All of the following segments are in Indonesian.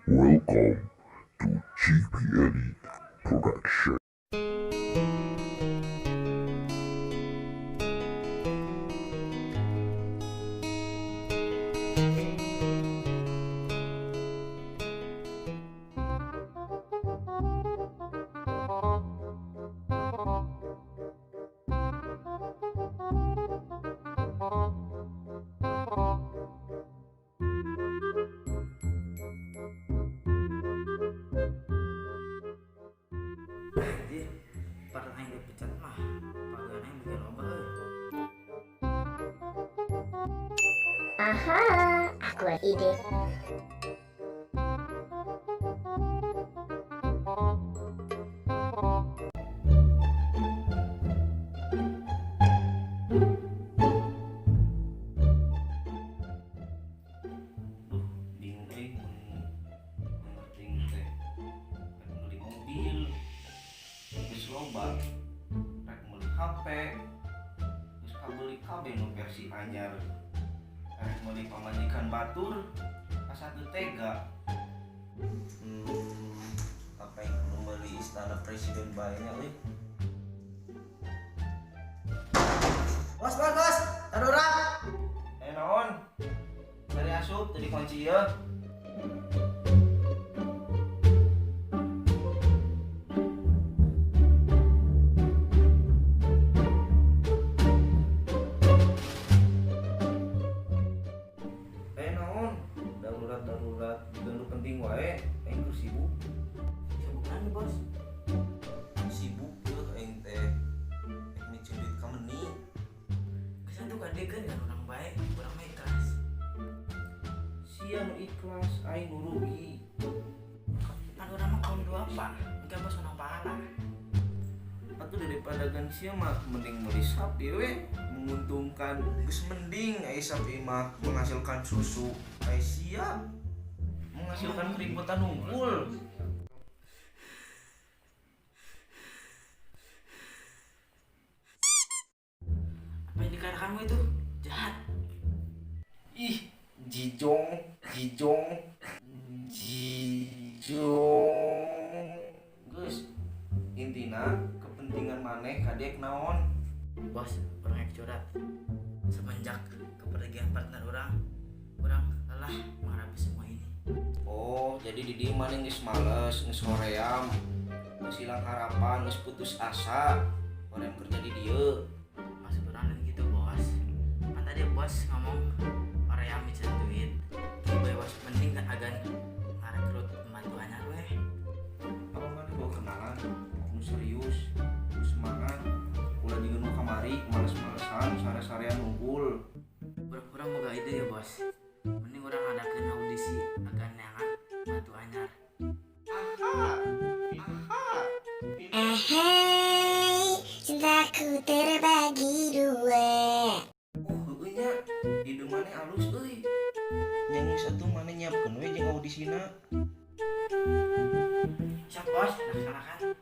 Welcome to GPNE Production. Anjir, pernah aing dipecat mah, pagawean aing bikin loba euy. Aha, aku ada ide. Duh, bingung euy mun ngerting teh. Rek meuli mobil, geus loba. Rek meuli HP, geus kabeli kabeh nu versi anyar. Rek meuli pamajikan batur, asa teu tega. Apa yang kudu meuli istana presiden bae nya euy. Bos, darurat. Naon? Dari asup tadi kunci ya. Naon? Darurat dan penting wae. Aing keur sibuk. Sibuk nanya bos? Sibuk tuh aing teh. Aing micin duit ka meuni. Kesan tuh gadekeun kan urang bae, urang mah ikhlas. Sia nu ikhlas, aing nu rugi. Kan urang mah kaum dua apa? Engke bos menang pahala. Atuh daripada gan sia mah mending meuli sapi we, menguntungkan. Geus mending ai sapi mah menghasilkan susu, ai sia menghasilkan keributan unggul. Apa yang dikatakanmu itu jahat. Ih, jijong. Gus, intina kepentingan maneh kadek naon? Bos, orang yang curhat. Semenjak kepergian partner orang lelah menghadapi semua ini. Oh, jadi di dieu maneh geus males, geus hoream, geus hilang harapan, geus putus asa. Orang kerja di dieu. Maksud orang lain gitu, bos. Kan tadi bos ngomong hoream bisa duit. Kieu bos mending kan agan ngarekrut pembantu anyar weh. Apa mana gua kenalan? Nu serius, nu semangat. Ulah juga nu kamari males-malesan, sare-sarean unggul. Pura-pura moga ide ya, bos. Mending orang ngadakeun audisi agan neangan pembantu anyar. Ahai, cintaku terbagi dua. Heueuh nya, ide maneh alus euy. Nyanyi satu maneh nyiapkeun we jeung audisina. Siap, bos, laksanakan.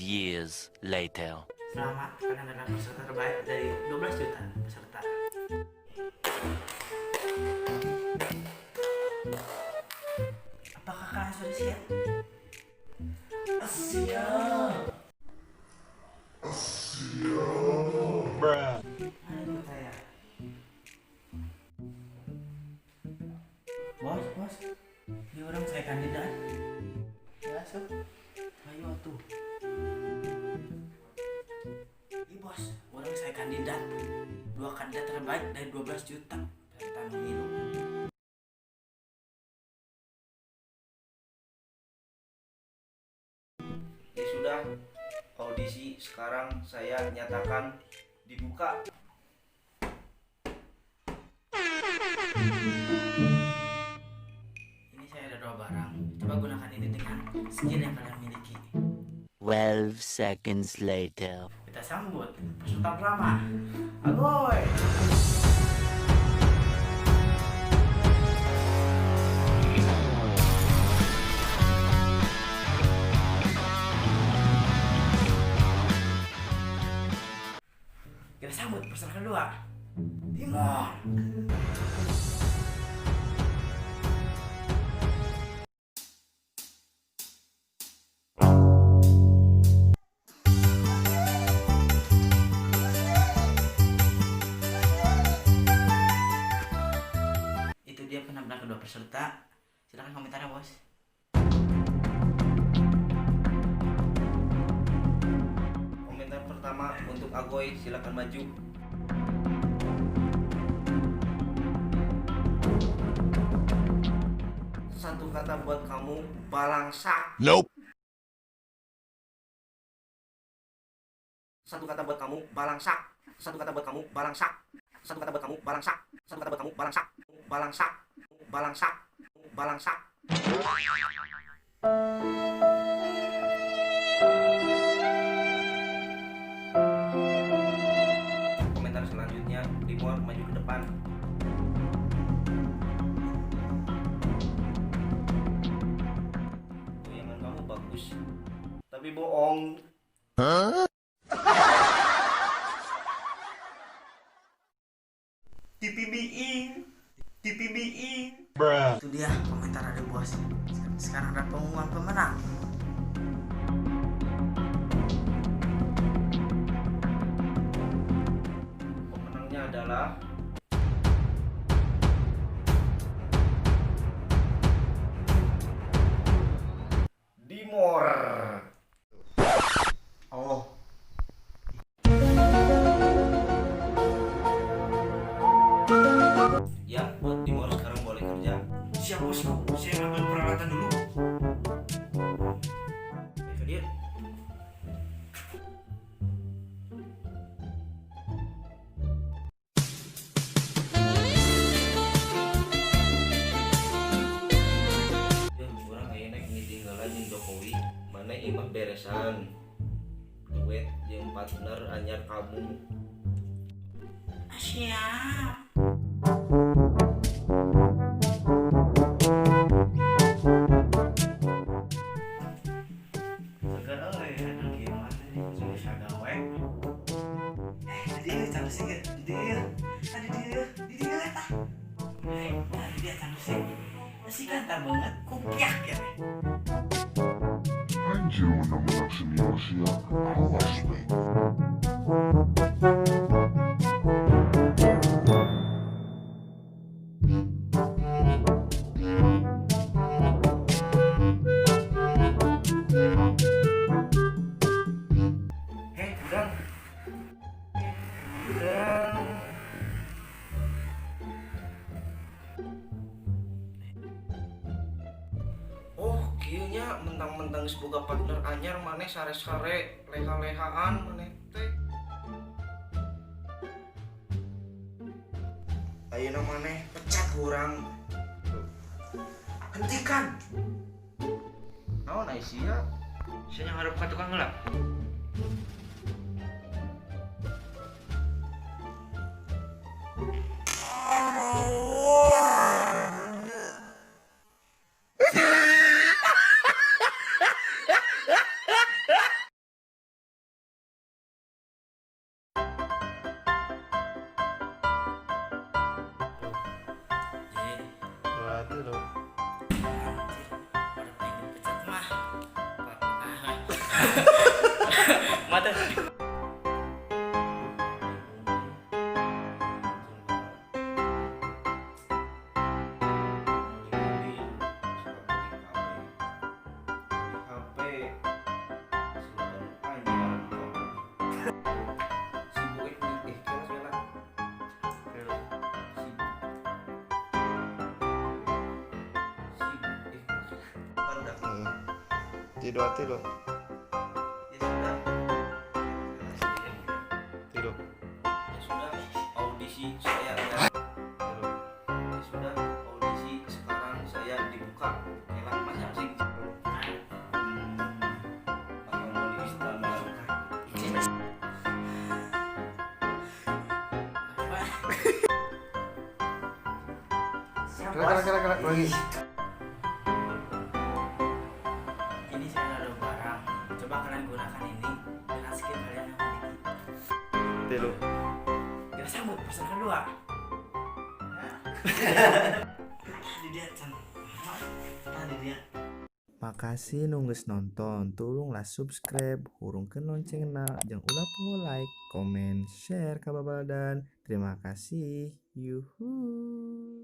Years later. Selamat, kalian adalah peserta terbaik dari 12 juta peserta. Apakah kalian sudah siap? Siap. Mana ikut saya? Bos, ini orang saya kandidat. Ya, so. Ayo tuh. Ih bos, orang saya kandidat. 2 kandidat terbaik dari 12 juta peserta pemilu. Ya sudah, audisi sekarang saya nyatakan dibuka. Ini saya ada 2 barang. Coba gunakan ini dengan skill yang kalian miliki. 12 seconds later. Kita sambut peserta pertama. Agoy. Poster kedua, Timor. Itu dia penampilan kedua peserta. Silakan komentarnya, bos. Komentar pertama untuk Agoy, silakan maju. Satu kata buat kamu, balangsak. Nope. Satu kata buat kamu, balangsak. Satu kata buat kamu, balangsak. Satu kata buat kamu, balangsak. Satu kata buat kamu, balangsak. Balangsak. Balangsak. Balangsak. Komentar selanjutnya, Timor maju ke depan. Goyangan kamu bagus, tapi bohong. TPBI. Itu dia komentar dari bos. Sekarang ada pengumuman pemenang. Pemenangnya adalah Dimor. Oh. Ya, buat Timor sekarang boleh kerja. Siap bosku, saya ambil peralatan dulu. Itu dia. Orang enak ini tinggalan jeung Jokowi. Mana imah beresan. Duet jeung partner anyar kamu. Siap. Sih kan banget kupiak ya. Anjir menang-menang senior siap. Awas, Bang. Udang. Oh, kieunya mentang-mentang semoga partner anyar maneh sare-sare leha-lehaan maneh teh. Ayeuna maneh pecat urang. Hentikan. Naon aya sia? Sia ngarep ka tukang ngelak. Mata. Tidur. Tidur. Ya sudah, audisi saya ya. Ya sudah, audisi sekarang saya dibuka. Elang masing-masing. Akan di istana. Gerak lagi. Ini saya ada barang. Coba kalian gunakan ini dengan skill kalian yang memiliki. Tidur. Kita sambut person kedua. Di dia Chan. Di dia. Makasih nunggus nonton, tulunglah subscribe, hurungkeun loncengna, jeung ulah poho like, komen, share ka babaldan. Terima kasih. Yuhuu.